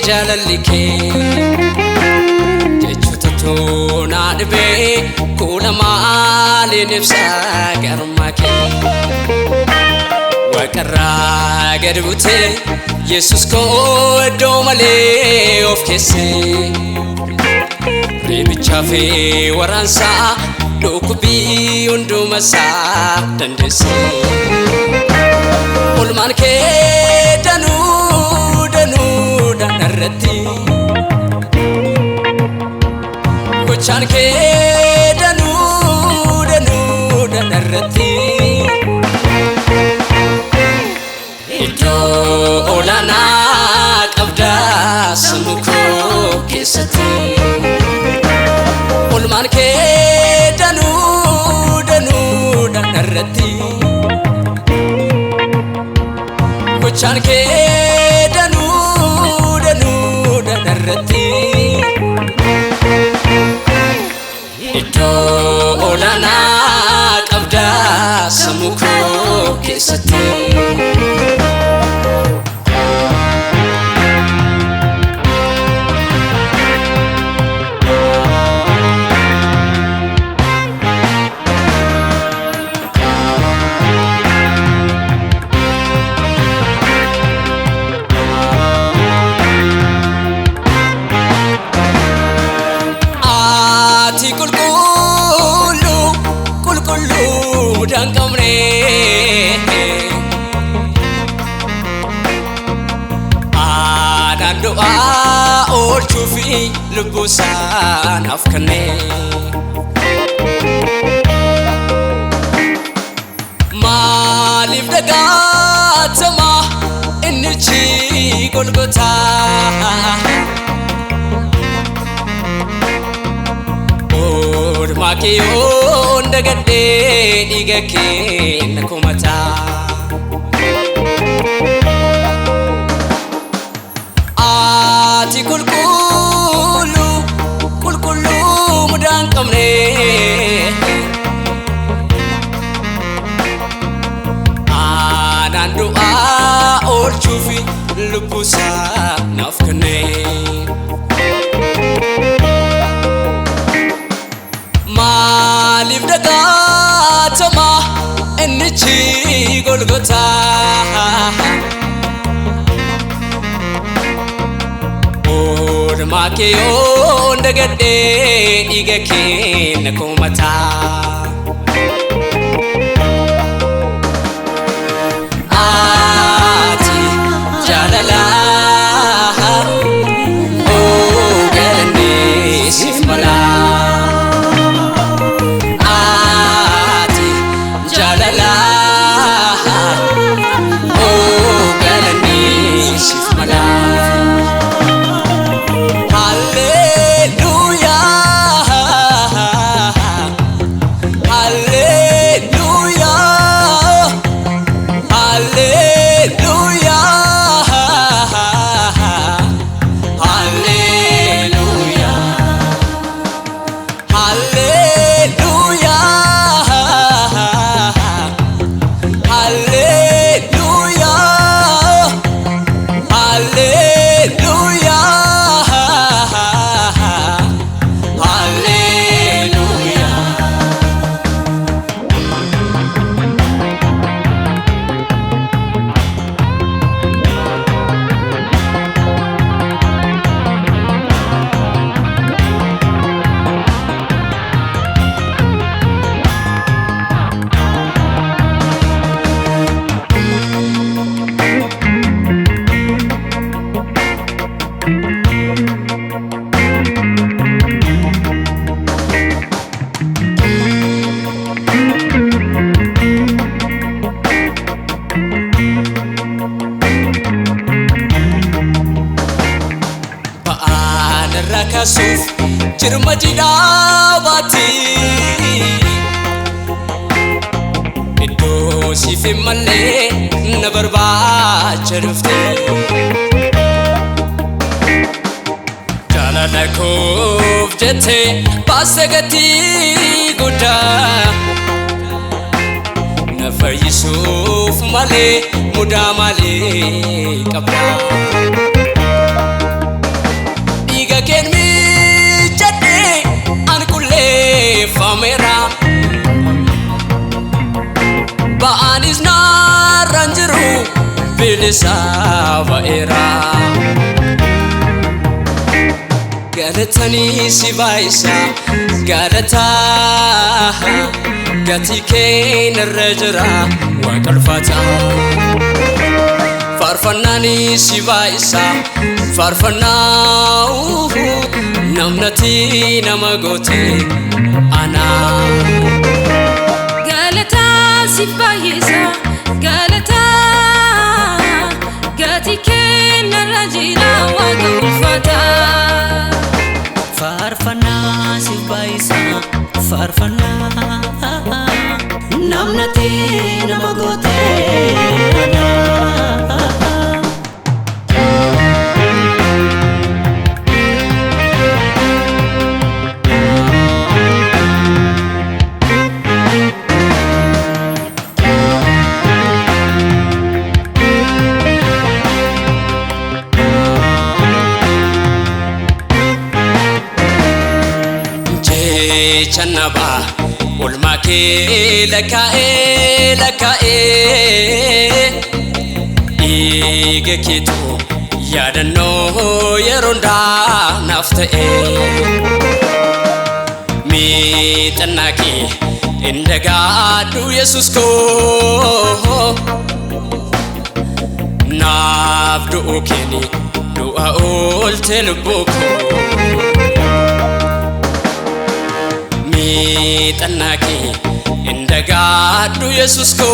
jalalike jechuutu toonaan bee kuula maaliin ibsa garmaake waqarraa gad butee Yesus koo iddoo malee of keessee reebicha fi waraansaa dhukkubii hundumasaa dandeessee olmaan kee danuu danarratti gochaan kee danuu danarratti iddoo olaanaa qabdaa sammuu koo keessatti olmaan kee danuu danarratti gochaan kee danuu danarratti iddoo olaanaa qabdaa sammuu koo keessatti doa oolchuufi lubbuusaan afkannee maaliif dagaatama innichi Golgotaa oolmaa kee yoon dagadhee dhiiga kee na kumataa ati kulkulu mudaan qabne aanaan du'aa oolchuufi lubbuusaa naaf kenne maaliif dagaatama innichi Golgotaa olmaa kee yoon dagadhee dhiiga kee na kumataa ati jaalala galanni siif mala ati jaalala galanni siif mala rakasuuf jirma jidhaabati iddoo siif hin malee na barbaacha dhufte jaalala koof jettee baastee gatii guddaa na fayyisuuf malee mudaa malee qabda bilisa ba'eera galatani si baay'isa galata gatii kee narra jira waaqa ulfaataa faarfannaan si baay'isa faarfannaa namnati nama goote ana galata si baay'isa galata gatii kee narra jira waaqa ulfaataa faarfannaa si baay'isa faarfannaa namnati nama goote Chanaba ulmake lakae igekitu yadanno yeronda naftae mi tanaki indagadu yesus ko nafdu ukeni du'a ul telbuko tanaki indagadu yesus ko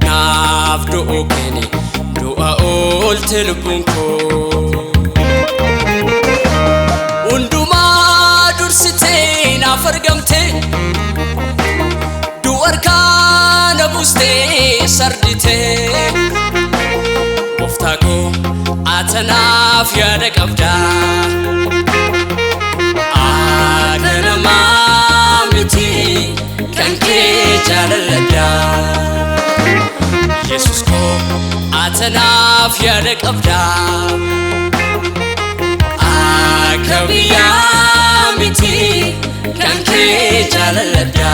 nafdu ukeni du'a ol telbunko unduma dursite nafargamte du'arka nabuste sardite muftako atanaf yada qabda jalalada yesus ko atanaf yada qabda akabiya miti kanke jalalada